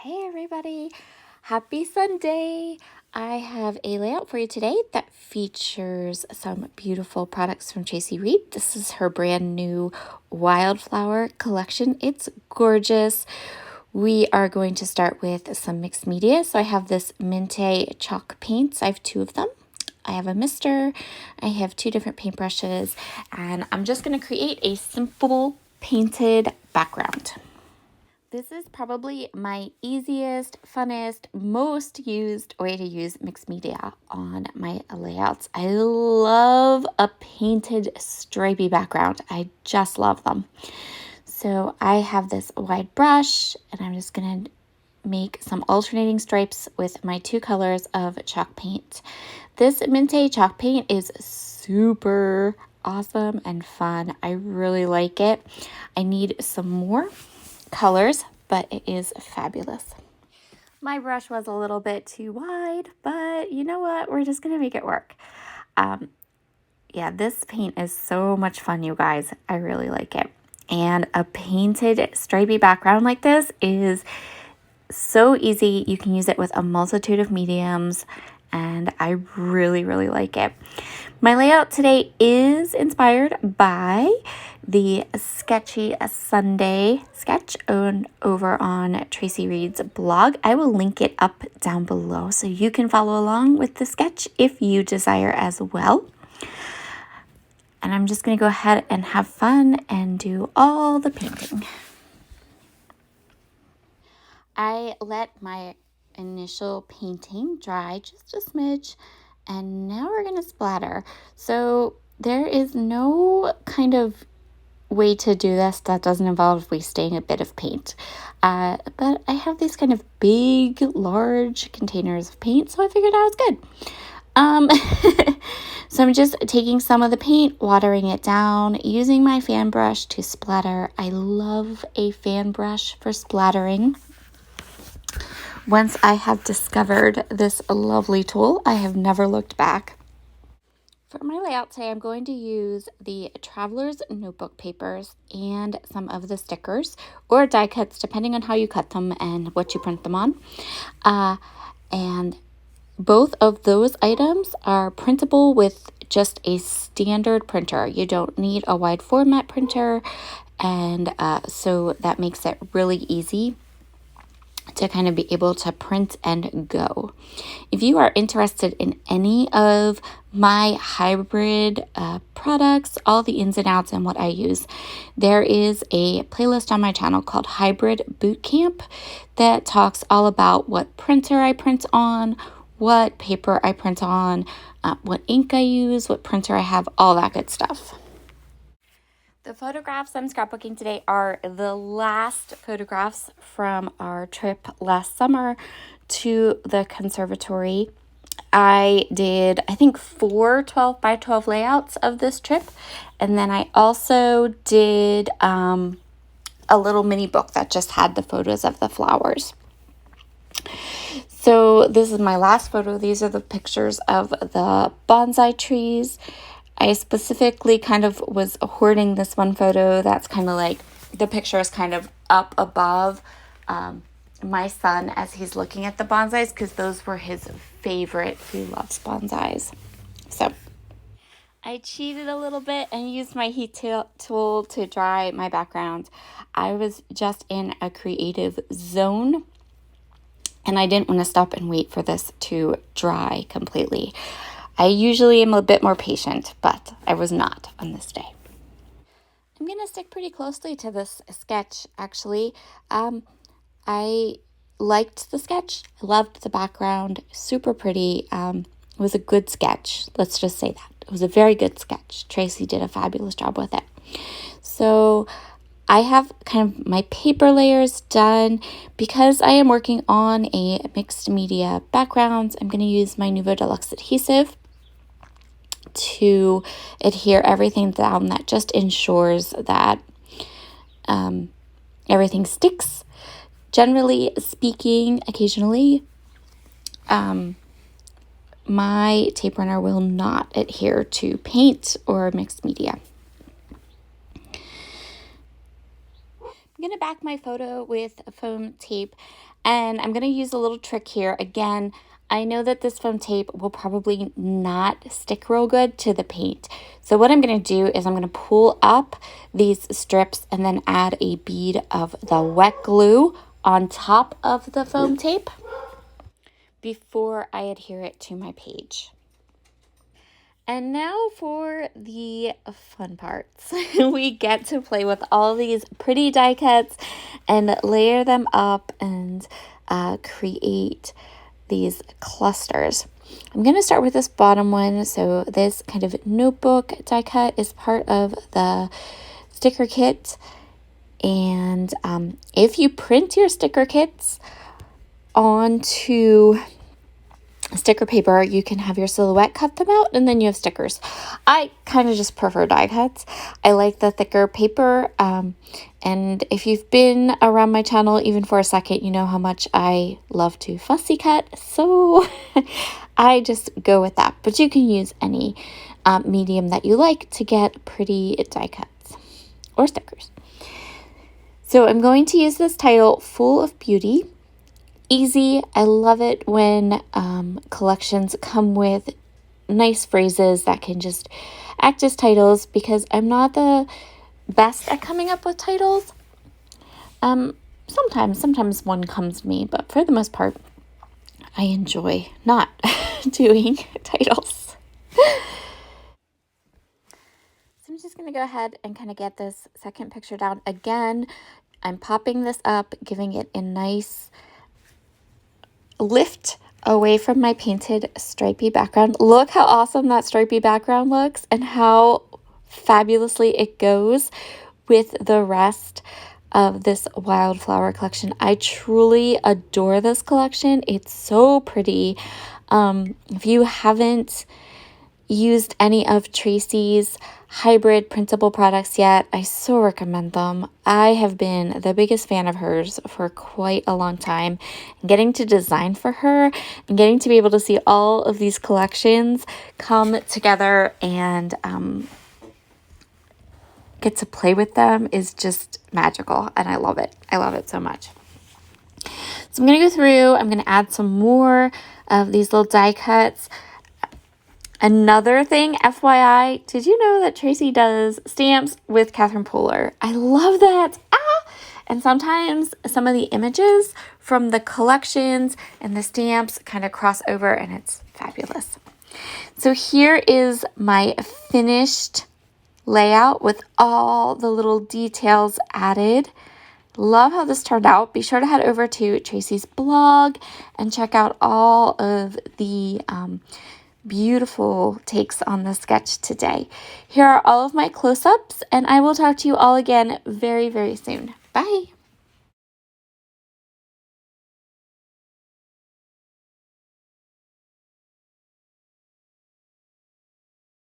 Hey everybody, happy Sunday. I have a layout for you today that features some beautiful products from Traci Reed. This is her brand new wildflower collection. It's gorgeous. We are going to start with some mixed media. So I have this Minte chalk paints. I have two of them. I have a mister, I have two different paintbrushes, and I'm just going to create a simple painted background. This is probably my easiest, funnest, most used way to use mixed media on my layouts. I love a painted stripy background. I just love them. So I have this wide brush and I'm just going to make some alternating stripes with my two colors of chalk paint. This Minte chalk paint is super awesome and fun. I really like it. I need some more colors, but it is fabulous. My brush was a little bit too wide, but you know what? We're just gonna make it work. Yeah, this paint is so much fun, you guys. I really like it. And a painted stripy background like this is so easy. You can use it with a multitude of mediums, and I really, really like it. My layout today is inspired by the Sketchy Sunday sketch over on Traci Reed's blog. I will link it up down below so you can follow along with the sketch if you desire as well. And I'm just going to go ahead and have fun and do all the painting. I let my initial painting dry just a smidge, and now we're going to splatter. So there is no kind of way to do this that doesn't involve wasting a bit of paint. But I have these kind of big, large containers of paint, so I figured out it's good. So I'm just taking some of the paint, watering it down, using my fan brush to splatter. I love a fan brush for splattering. Once I have discovered this lovely tool, I have never looked back. For my layout today, I'm going to use the Traveler's Notebook papers and some of the stickers or die cuts, depending on how you cut them and what you print them on. And both of those items are printable with just a standard printer. You don't need a wide format printer, and so that makes it really easy to kind of be able to print and go. If you are interested in any of my hybrid products, all the ins and outs and what I use, there is a playlist on my channel called Hybrid Bootcamp that talks all about what printer I print on, what paper I print on, what ink I use, what printer I have, all that good stuff. The photographs I'm scrapbooking today are the last photographs from our trip last summer to the conservatory. I did, I think, 4 12 by 12 layouts of this trip. And then I also did a little mini book that just had the photos of the flowers. So this is my last photo. These are the pictures of the bonsai trees. I specifically kind of was hoarding this one photo that's kind of like, the picture is kind of up above my son as he's looking at the bonsais, because those were his favorite. He loves bonsais. So I cheated a little bit and used my heat tool to dry my background. I was just in a creative zone, and I didn't want to stop and wait for this to dry completely. I usually am a bit more patient, but I was not on this day. I'm going to stick pretty closely to this sketch, actually. I liked the sketch. I loved the background. Super pretty. It was a good sketch. Let's just say that. It was a very good sketch. Traci did a fabulous job with it. So I have kind of my paper layers done. Because I am working on a mixed media background, I'm going to use my Nuvo Deluxe adhesive to adhere everything down. That just ensures that everything sticks. Generally speaking, occasionally, my tape runner will not adhere to paint or mixed media. I'm going to back my photo with foam tape, and I'm going to use a little trick here. Again, I know that this foam tape will probably not stick real good to the paint. So what I'm going to do is I'm going to pull up these strips and then add a bead of the wet glue on top of the foam tape before I adhere it to my page. And now for the fun parts. We get to play with all these pretty die cuts and layer them up and create these clusters. I'm going to start with this bottom one. So this kind of notebook die cut is part of the sticker kit. And if you print your sticker kits onto sticker paper, you can have your silhouette, cut them out, and then you have stickers. I kind of just prefer die cuts. I like the thicker paper, and if you've been around my channel even for a second, you know how much I love to fussy cut, so I just go with that. But you can use any medium that you like to get pretty die cuts or stickers. So I'm going to use this title, Full of Beauty. Easy. I love it when collections come with nice phrases that can just act as titles, because I'm not the best at coming up with titles. Sometimes one comes to me, but for the most part, I enjoy not doing titles. So I'm just going to go ahead and kind of get this second picture down. Again, I'm popping this up, giving it a nice lift away from my painted stripy background. Look how awesome that stripy background looks and how fabulously it goes with the rest of this wildflower collection. I truly adore this collection. It's so pretty. If you haven't used any of Traci's hybrid printable products yet, I so recommend them. I have been the biggest fan of hers for quite a long time. Getting to design for her and getting to be able to see all of these collections come together and get to play with them is just magical, and I love it. I love it so much. So I'm going to go through, I'm going to add some more of these little die cuts. Another thing, FYI, did you know that Traci does stamps with Catherine Poehler? I love that. And sometimes some of the images from the collections and the stamps kind of cross over, and it's fabulous. So here is my finished layout with all the little details added. Love how this turned out. Be sure to head over to Traci's blog and check out all of the beautiful takes on the sketch today. Here are all of my close-ups, and I will talk to you all again very, very soon. Bye.